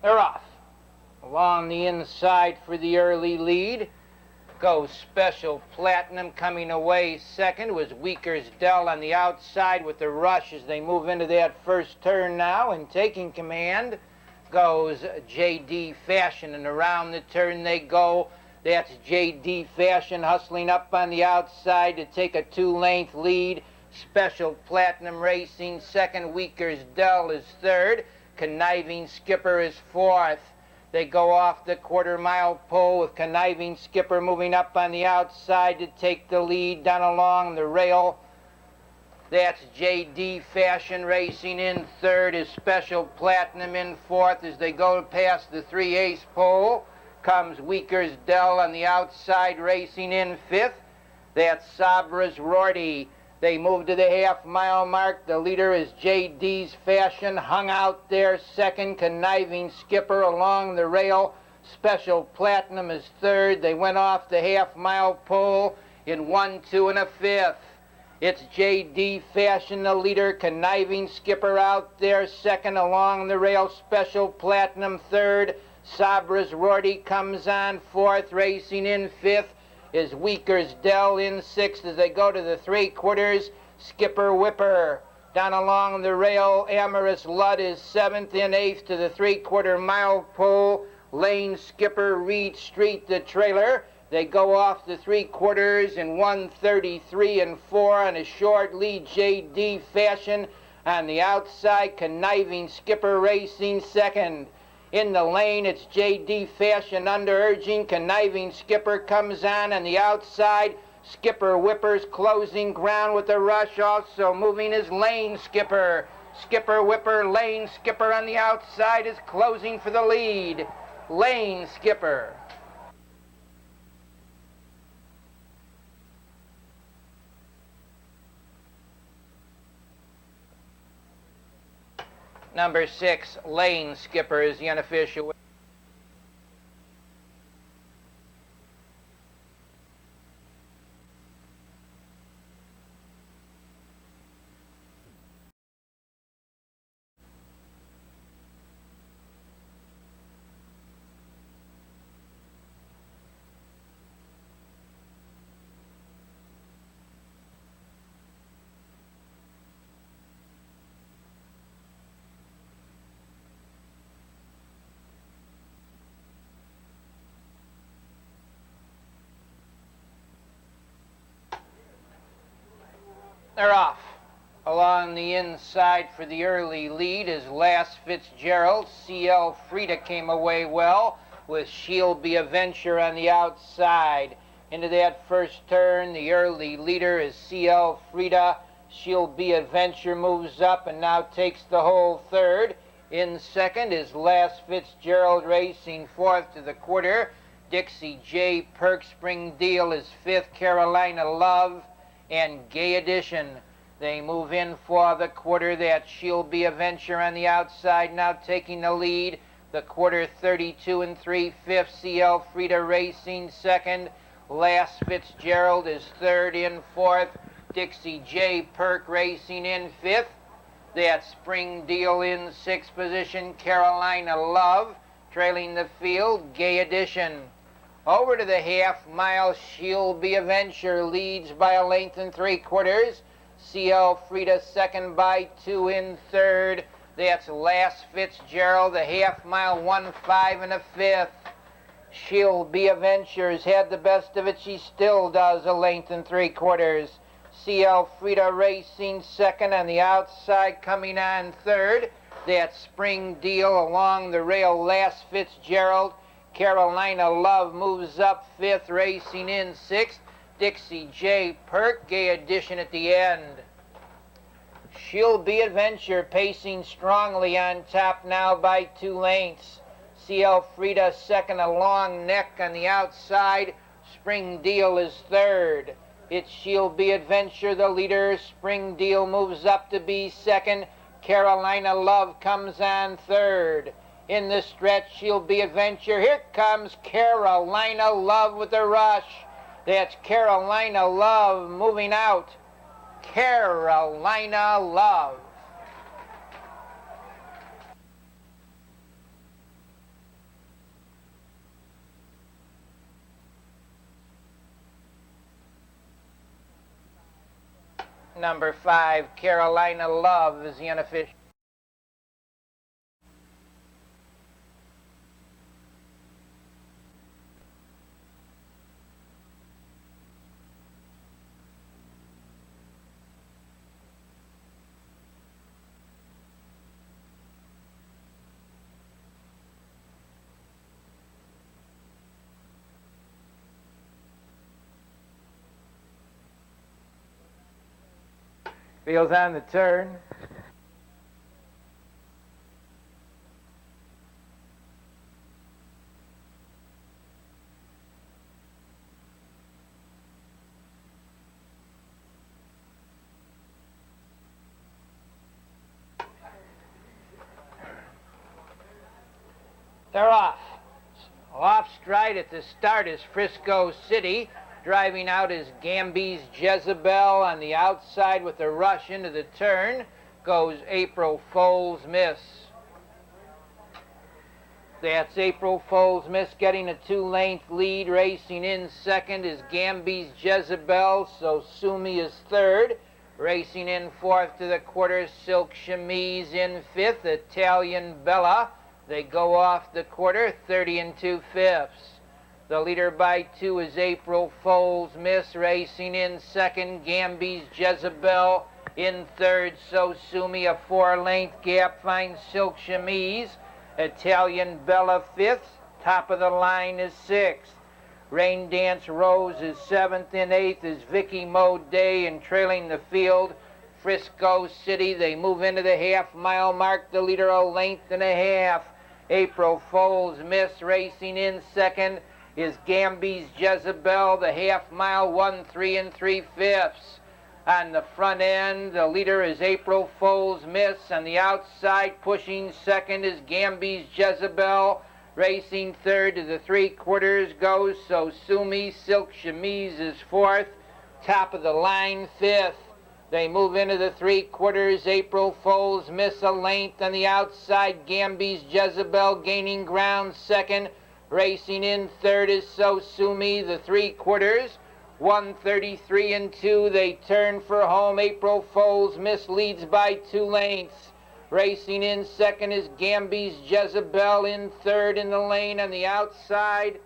They're off. Along the inside for the early lead goes Special Platinum. Coming away second was Weaker's Dell on the outside with the rush as they move into that first turn now. And taking command goes J.D. Fashion, and around the turn they go. That's J.D. Fashion hustling up on the outside to take a 2-length lead. Special Platinum racing second. Weaker's Dell is third. Conniving Skipper is fourth. They go off the quarter-mile pole with Conniving Skipper moving up on the outside to take the lead down along the rail. That's J.D. Fashion racing in third. Is Special Platinum in fourth. As they go past the 3/8 pole comes Weaker's Dell on the outside racing in fifth. That's Sabra's Rorty. They move to the half-mile mark. The leader is J.D.'s Fashion, hung out there second. Conniving Skipper along the rail. Special Platinum is third. They went off the half-mile pole in 1, 2, and a fifth. It's J.D. Fashion, the leader. Conniving Skipper out there second along the rail. Special Platinum third. Sabra's Rorty comes on fourth. Racing in fifth is Weaker's Dell in sixth. As they go to the 3/4, Skipper Whipper. Down along the rail, Amorous Lud is seventh. In eighth to the 3/4 mile pole, Lane Skipper, Reed Street, the trailer. They go off the 3/4 in 1:33 and 4 on a short lead. J.D. Fashion on the outside. Conniving Skipper racing second. In the lane, it's J.D. Fashion under urging. Conniving Skipper comes on the outside. Skipper Whipper's closing ground with a rush. Also moving is Lane Skipper. Skipper Whipper, Lane Skipper on the outside is closing for the lead. Lane Skipper. Number 6, Lane Skipper is the unofficial. They're off. Along the inside for the early lead is Last Fitzgerald. C.L. Frida came away well with She'll Be a Venture on the outside. Into that first turn, the early leader is C.L. Frida. She'll Be a Venture moves up and now takes the whole third. In second is Last Fitzgerald racing fourth to the quarter. Dixie J. Perk Spring Deal is fifth. Carolina Love and Gay Edition. They move in for the quarter. That She'll Be a Venture on the outside now taking the lead. The quarter 32 and 3/5. C.L. Frida racing second. Last Fitzgerald is third. In fourth, Dixie J. Perk racing in fifth. That Spring Deal in sixth position. Carolina Love trailing the field. Gay Edition. Over to the half mile, She'll Be a Venture leads by a length and 3/4. C.L. Frida second by 2 in third. That's Last Fitzgerald, the half mile, 1-5 and a fifth. She'll Be a Venture's had the best of it. She still does a length and 3/4. C.L. Frida racing second on the outside, coming on third. That's Spring Deal along the rail. Last Fitzgerald. Carolina Love moves up fifth, racing in sixth. Dixie J. Perk, Gay Edition at the end. She'll Be a Venture pacing strongly on top now by 2 lengths. C.L. Frida second, a long neck on the outside. Spring Deal is third. It's She'll Be a Venture, the leader. Spring Deal moves up to be second. Carolina Love comes on third. In the stretch, She'll Be a Venture. Here comes Carolina Love with the rush. That's Carolina Love moving out. Carolina Love. Number 5, Carolina Love is the unofficial. Fields on the turn. They're off. Off stride at the start is Frisco City. Driving out is Gamby's Jezebel. On the outside with a rush into the turn goes April Fool's Miss. That's April Fool's Miss getting a 2-length lead. Racing in second is Gamby's Jezebel. So Sumi is third. Racing in fourth to the quarter, Silk Chemise in fifth. Italian Bella. They go off the quarter, 30 2/5. The leader by 2 is April Fool's Miss. Racing in second, Gamby's Jezebel. In third, So Sumi. A 4-length gap finds Silk Chemise. Italian Bella fifth. Top of the line is sixth. Rain Dance Rose is seventh. In eighth is Vicky Mo Day. And trailing the field, Frisco City. They move into the half-mile mark. The leader a length and a half. April Fool's Miss. Racing in second is Gamby's Jezebel. The half-mile 1 3 3/5. On the front end, the leader is April Fool's Miss. On the outside, pushing second is Gamby's Jezebel. Racing third to the 3/4 goes So Sumi. Silk Chemise is fourth. Top of the line, fifth. They move into the 3/4. April Fool's Miss a length on the outside. Gamby's Jezebel gaining ground second. Racing in third is So Sumi. The 3/4. 133 2. They turn for home. April Fool's Miss leads by 2 lengths. Racing in second is Gamby's Jezebel. In third in the lane on the outside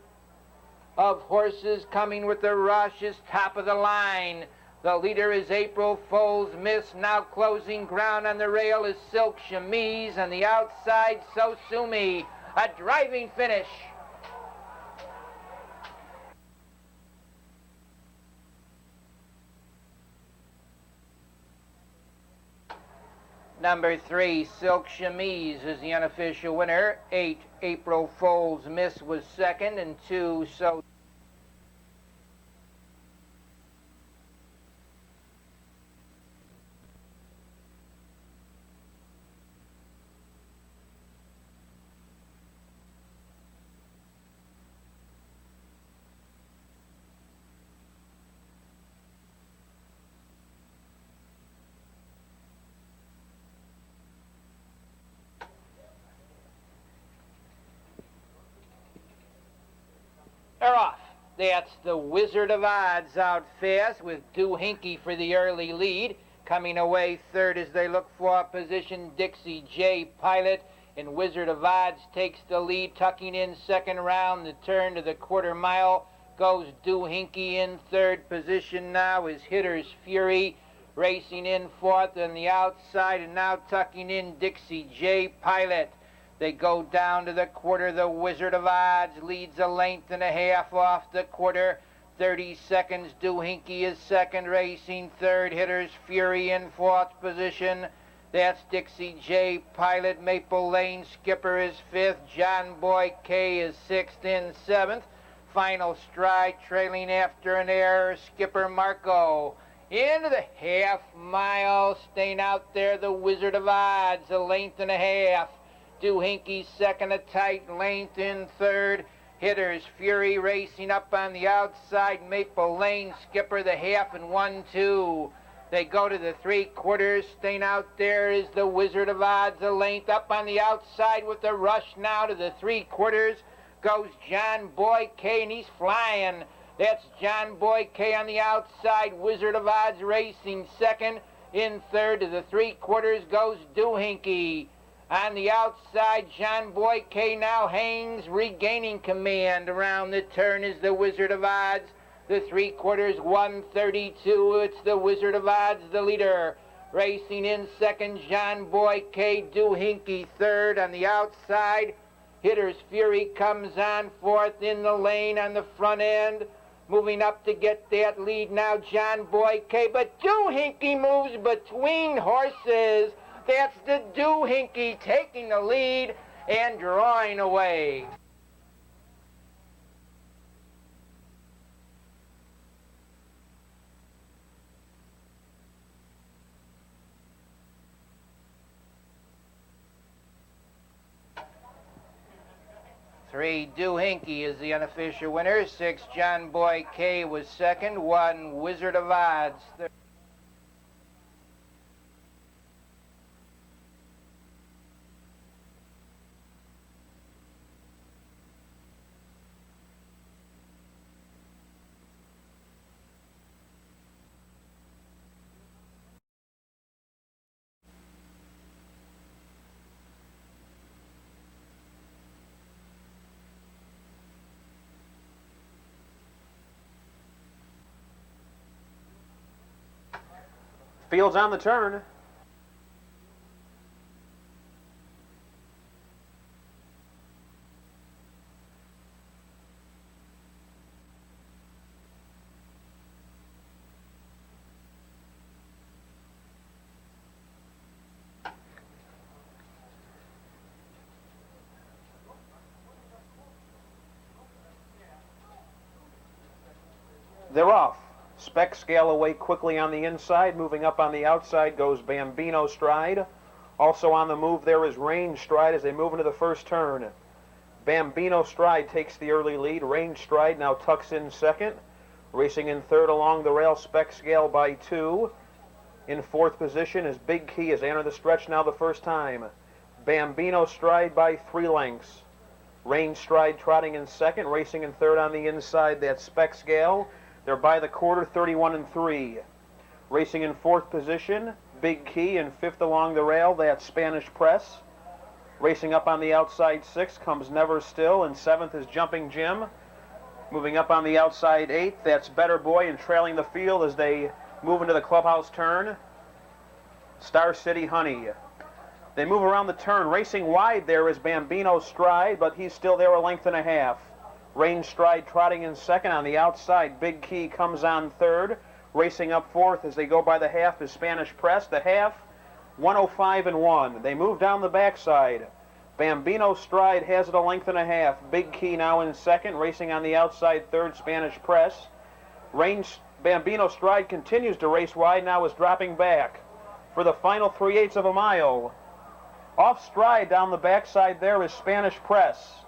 of horses coming with the rush is Top of the Line. The leader is April Fool's Miss. Now closing ground on the rail is Silk Chemise. On the outside, So Sumi. A driving finish. Number 3, Silk Chemise is the unofficial winner. 8, April Fool's Miss was second, and 2, So. They're off. That's the Wizard of Odds out fast with Doohinky for the early lead. Coming away third as they look for position, Dixie J Pilot. And Wizard of Odds takes the lead, tucking in second round. The turn to the 1/4 mile goes Doohinky. In third position now is Hitter's Fury. Racing in fourth on the outside, and now tucking in Dixie J Pilot. They go down to the 1/4. The Wizard of Odds leads a length and a half off the 1/4. 30 seconds. Doohinky is second. Racing third. Hitter's Fury in fourth position. That's Dixie J Pilot. Maple Lane Skipper is fifth. John Boy K is sixth. In seventh. Final Stride trailing after an error. Skipper Marco. Into the half mile. Staying out there, the Wizard of Odds. A length and a half. Doohinky second, a tight length. In third, Hitter's Fury racing up on the outside. Maple Lane Skipper, the half and 1 2. They go to the 3/4. Staying out there is the Wizard of Odds, a length. Up on the outside with the rush now to the 3/4 goes John Boy K, and he's flying. That's John Boy K on the outside. Wizard of Odds racing second. In third to the 3/4 goes Doohinky. On the outside, John Boy K now hangs, regaining command. Around the turn is the Wizard of Odds. The 3/4, 132. It's the Wizard of Odds, the leader. Racing in second, John Boy K. Doohinky third. On the outside, Hitter's Fury comes on fourth in the lane on the front end. Moving up to get that lead now, John Boy K. But Doohinky moves between horses. That's the Doohinky taking the lead and drawing away. Three, Doohinky is the unofficial winner. 6, John Boy K was second. 1, Wizard of Odds. Fields on the turn. They're off. Spec scale away quickly on the inside. Moving up on the outside goes Bambino Stride. Also on the move there is Range Stride as they move into the first turn. Bambino Stride takes the early lead. Range Stride now tucks in second. Racing in third along the rail, Spec scale by 2. In fourth position is Big Key as they enter the stretch now the first time. Bambino Stride by 3 lengths. Range Stride trotting in second. Racing in third on the inside, that's Spec scale. They're by the quarter, 31-3. Racing in fourth position, Big Key. In fifth along the rail, that's Spanish Press. Racing up on the outside 6 comes Never Still. In seventh is Jumping Jim. Moving up on the outside 8th, that's Better Boy. And trailing the field as they move into the clubhouse turn, Star City Honey. They move around the turn. Racing wide there is Bambino Stride, but he's still there a length and a half. Range Stride trotting in second. On the outside, Big Key comes on third. Racing up fourth as they go by the half is Spanish Press. The half, 105-1. They move down the backside. Bambino Stride has it a length and a half. Big Key now in second. Racing on the outside third, Spanish Press. Bambino Stride continues to race wide, now is dropping back for the final 3/8 of a mile. Off Stride down the backside there is Spanish Press.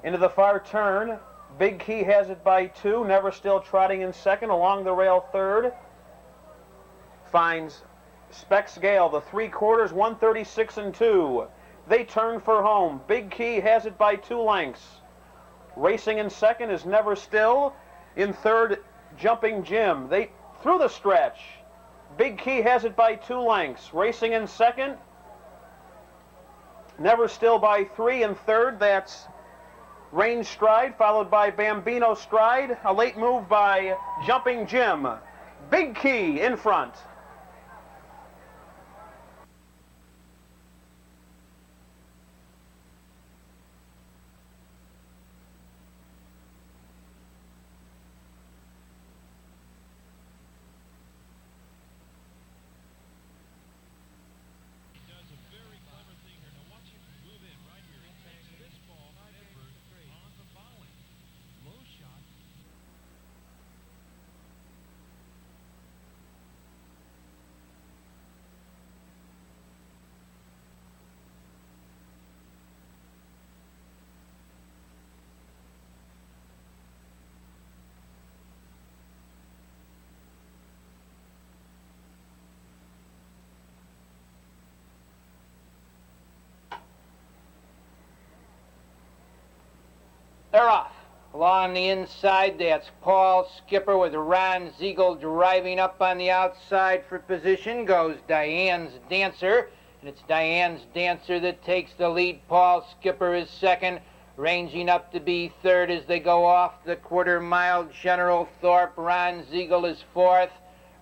Into the far turn, Big Key has it by 2. Never Still trotting in second. Along the rail third finds Specs Gale. The 3/4, 136-2. They turn for home. Big Key has it by 2 lengths. Racing in second is Never Still. In third, Jumping Jim. They through the stretch. Big Key has it by 2 lengths. Racing in second, Never Still by 3. In third, that's Range Stride, followed by Bambino Stride. A late move by Jumping Jim. Big Key in front. They're off. Along the inside, that's Paul Skipper with Ron Ziegel driving up on the outside for position. Goes Diane's Dancer, and it's Diane's Dancer that takes the lead. Paul Skipper is second, ranging up to be third as they go off the quarter mile. General Thorpe, Ron Ziegel is fourth.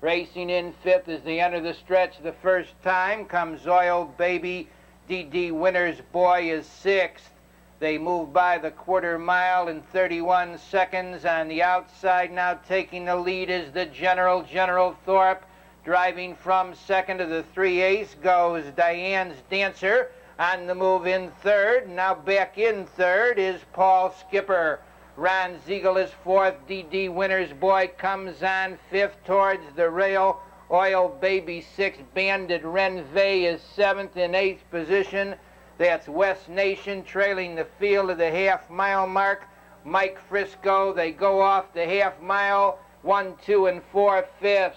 Racing in fifth as they enter the stretch the first time comes Oil Baby. D.D. Winner's Boy is sixth. They move by the quarter mile in 31 seconds. On the outside now taking the lead is the General Thorpe. Driving from second to the 3/8 goes Diane's Dancer. On the move in third. Now back in third is Paul Skipper. Ron Ziegel is fourth. D.D. Winner's Boy comes on fifth towards the rail. Oil Baby sixth. Bandit Renvey is seventh. In eighth position, that's West Nation trailing the field of the half-mile mark. Mike Frisco, they go off the half mile, 1, 2, and 4/5.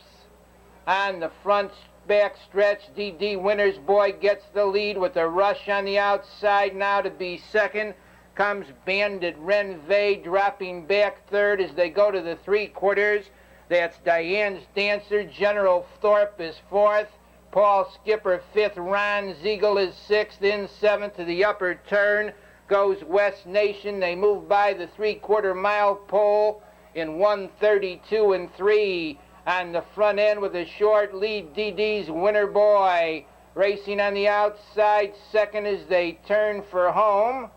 On the front back stretch, D.D. Winner's Boy gets the lead with a rush on the outside now to be second. Comes Bandit Renvey dropping back third as they go to the 3/4. That's Diane's Dancer. General Thorpe is fourth. Paul Skipper fifth. Ron Ziegel is sixth. In seventh to the upper turn goes West Nation. They move by the 3/4 mile pole in 1:32 and 3. On the front end with a short lead, D.D.'s Winner Boy. Racing on the outside second as they turn for home.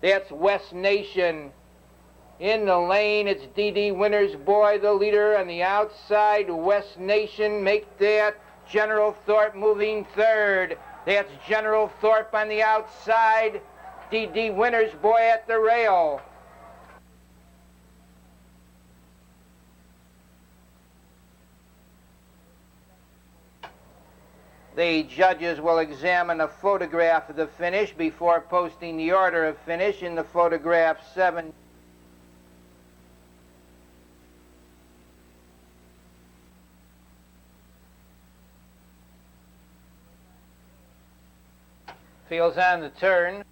That's West Nation. In the lane, it's D.D. Winner's Boy, the leader. On the outside, West Nation make that. General Thorpe moving third. That's General Thorpe on the outside. D.D. Winner's Boy at the rail. The judges will examine a photograph of the finish before posting the order of finish. In the photograph 7. Fields on the turn.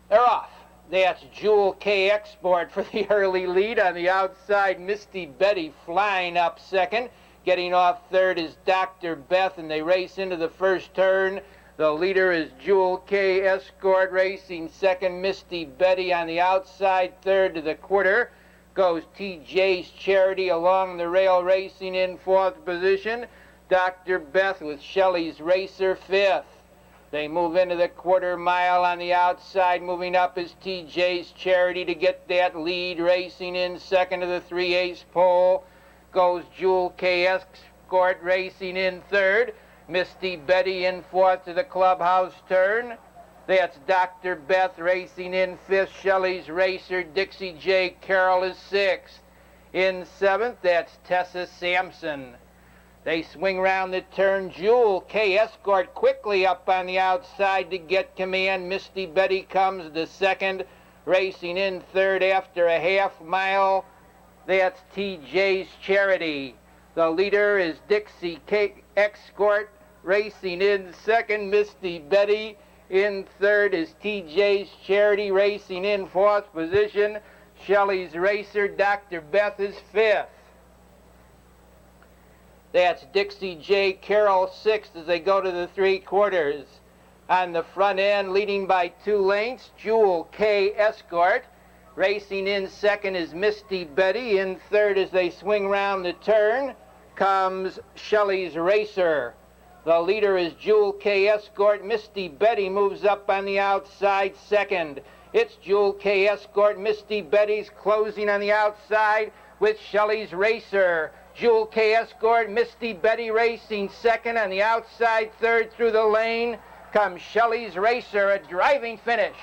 They're off. That's Jewel K. Export for the early lead. On the outside, Misty Betty flying up second. Getting off third is Dr. Beth, and they race into the first turn. The leader is Jewel K. Escort racing second. Misty Betty on the outside. Third to the quarter goes TJ's Charity along the rail racing in fourth position. Dr. Beth with Shelley's Racer fifth. They move into the quarter mile. On the outside, moving up is TJ's Charity to get that lead. Racing in second to the 3/8 pole goes Jewel K. Escort racing in third. Misty Betty in fourth to the clubhouse turn. That's Dr. Beth racing in fifth. Shelley's Racer. Dixie J. Carroll is sixth. In seventh, that's Tessa Sampson. They swing round the turn. Jewel K. Escort quickly up on the outside to get command. Misty Betty comes the second, racing in third after a half mile. That's TJ's Charity. The leader is Dixie K. Escort racing in second. Misty Betty in third is TJ's Charity racing in fourth position. Shelley's Racer. Dr. Beth is fifth. That's Dixie J. Carroll sixth as they go to the 3/4. On the front end, leading by 2 lengths, Jewel K. Escort. Racing in second is Misty Betty. In third as they swing round the turn comes Shelley's Racer. The leader is Jewel K. Escort. Misty Betty moves up on the outside second. It's Jewel K. Escort. Misty Betty's closing on the outside with Shelley's Racer. Jewel K. Escort, Misty Betty racing second. On the outside third through the lane comes Shelley's Racer, a driving finish.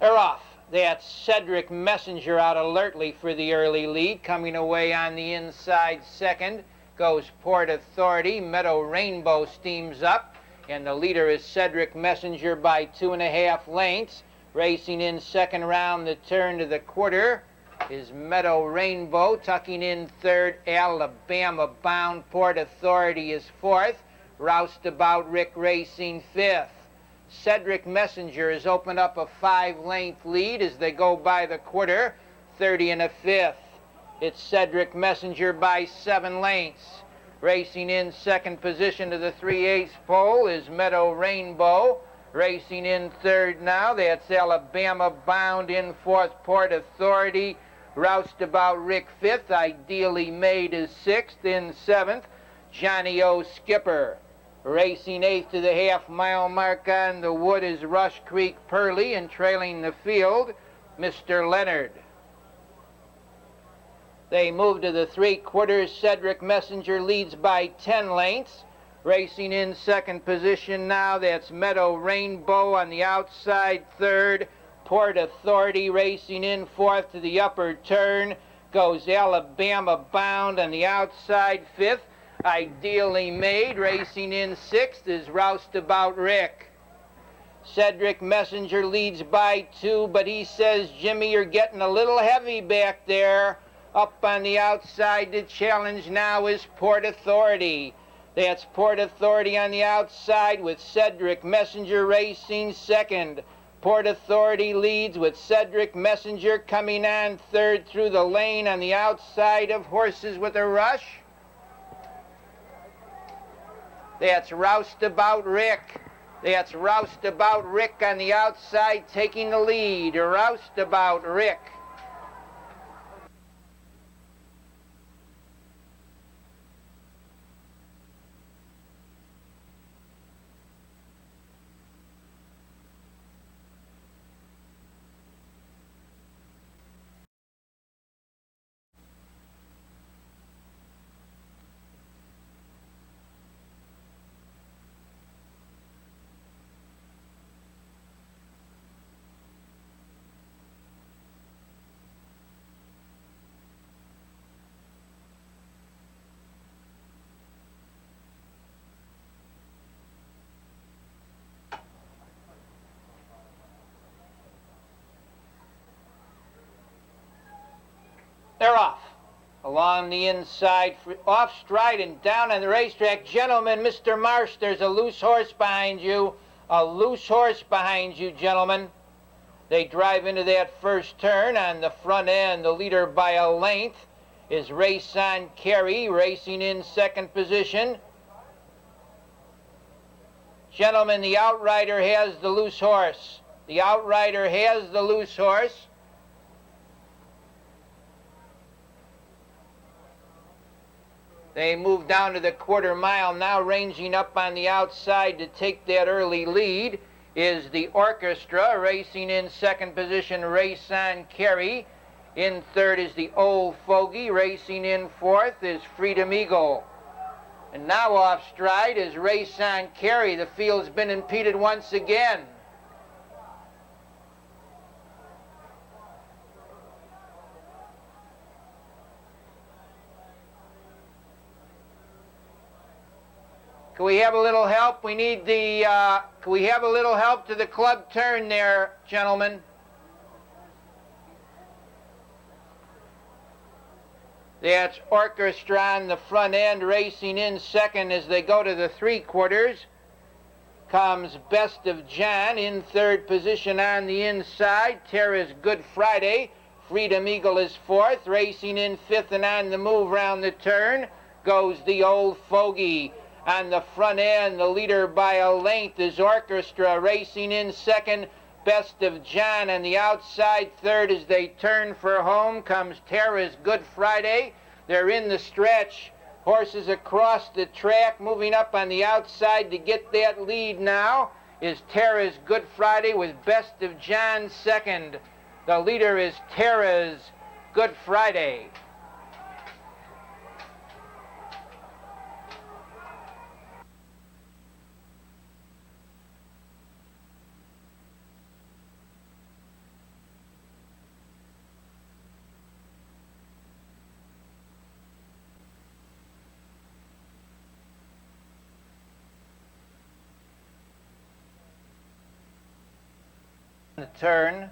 They're off. That's Cedric Messenger out alertly for the early lead. Coming away on the inside second goes Port Authority. Meadow Rainbow steams up, and the leader is Cedric Messenger by 2.5 lengths. Racing in second round the turn to the quarter is Meadow Rainbow. Tucking in third, Alabama Bound. Port Authority is fourth. Roustabout Rick Racing fifth. Cedric Messenger has opened up a 5-length lead as they go by the quarter, 30 1/5. It's Cedric Messenger by 7 lengths. Racing in second position to the 3/8 pole is Meadow Rainbow. Racing in third now, that's Alabama Bound. In fourth, Port Authority. Roustabout Rick fifth. Ideally Made is sixth. In seventh, Johnny O. Skipper. Racing eighth to the half-mile mark on the wood is Rush Creek Pearly, and trailing the field, Mr. Leonard. They move to the 3/4. Cedric Messenger leads by 10 lengths. Racing in second position now, that's Meadow Rainbow. On the outside third, Port Authority. Racing in fourth to the upper turn goes Alabama Bound. On the outside fifth, Ideally Made. Racing in sixth is Roustabout Rick. Cedric Messenger leads by 2, but he says, Jimmy, you're getting a little heavy back there. Up on the outside to challenge now is Port Authority. That's Port Authority on the outside with Cedric Messenger racing second. Port Authority leads with Cedric Messenger coming on third through the lane on the outside of Horses with a Rush. That's Roustabout Rick. That's Roustabout Rick on the outside taking the lead. Roustabout Rick. They're off. Along the inside, off stride and down on the racetrack. Gentlemen, Mr. Marsh, there's a loose horse behind you. A loose horse behind you, gentlemen. They drive into that first turn on the front end. The leader by a length is Race on Carry, racing in second position. Gentlemen, the outrider has the loose horse. The outrider has the loose horse. They move down to the quarter mile now. Ranging up on the outside to take that early lead is the Orchestra. Racing in second position, Race on Carry. In third is the Old Fogey. Racing in fourth is Freedom Eagle. And now off stride is Race on Carry. The field's been impeded once again. Can we have a little help? We need the, can we have a little help to the club turn there, gentlemen? That's Orchestra on the front end, racing in second as they go to the 3/4. Comes Best of John in third position on the inside. Terra's Good Friday. Freedom Eagle is fourth. Racing in fifth and on the move round the turn goes the Old Fogey. On the front end, the leader by a length is Orchestra. Racing in second, Best of John. On the outside third as they turn for home comes Terra's Good Friday. They're in the stretch. Horses across the track. Moving up on the outside to get that lead now is Terra's Good Friday with Best of John second. The leader is Terra's Good Friday. The turn.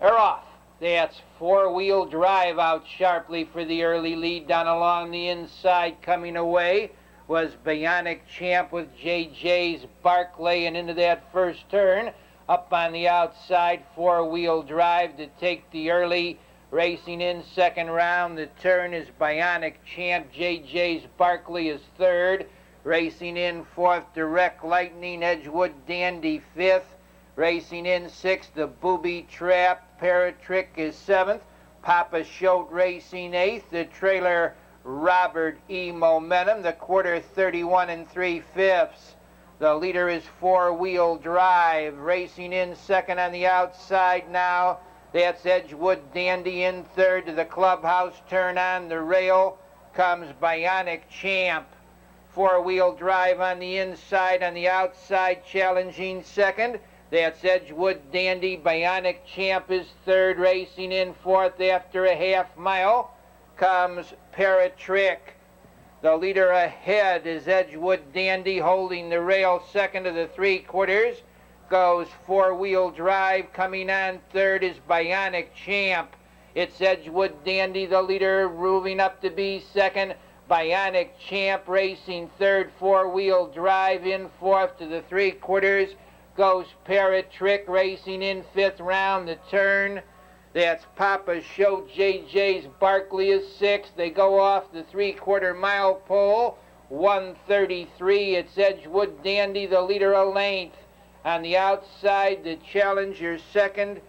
They're off. That's four-wheel drive out sharply for the early lead. Down along the inside coming away was Bionic Champ with JJ's Barclay, and into that first turn. Up on the outside, four-wheel drive to take the early. Racing in second round. The turn is Bionic Champ. JJ's Barclay is third. Racing in fourth, Direct Lightning. Edgewood Dandy fifth. Racing in sixth, the Booby Trap Paratrick is seventh. Papa Shote racing eighth. The trailer Robert E. Momentum. The quarter 31 3/5. The leader is four-wheel drive. Racing in second on the outside now. That's Edgewood Dandy in third. To the clubhouse turn on the rail comes Bionic Champ. Four-wheel drive on the inside, on the outside challenging second. That's Edgewood Dandy. Bionic Champ is third. Racing in fourth after a half mile comes Paratrick. The leader ahead is Edgewood Dandy holding the rail. Second to the three-quarters goes four-wheel drive. Coming on third is Bionic Champ. It's Edgewood Dandy, the leader, moving up to be second. Bionic Champ racing third. Four-wheel drive in fourth. To the three-quarters goes Paratrick racing in fifth round. The turn. That's Papa Shote. JJ's Barclay is sixth. They go off the three-quarter mile pole. 1:33. It's Edgewood Dandy, the leader, a length. On the outside, the challenger second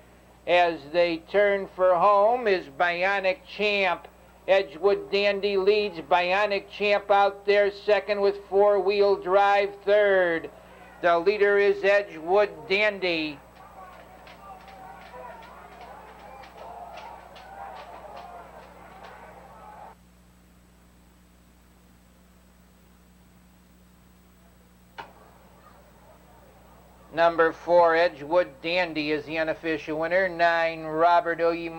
as they turn for home is Bionic Champ. Edgewood Dandy leads. Bionic Champ out there second with four-wheel drive third. The leader is Edgewood Dandy. Number 4, Edgewood Dandy is the unofficial winner. 9, Robert E.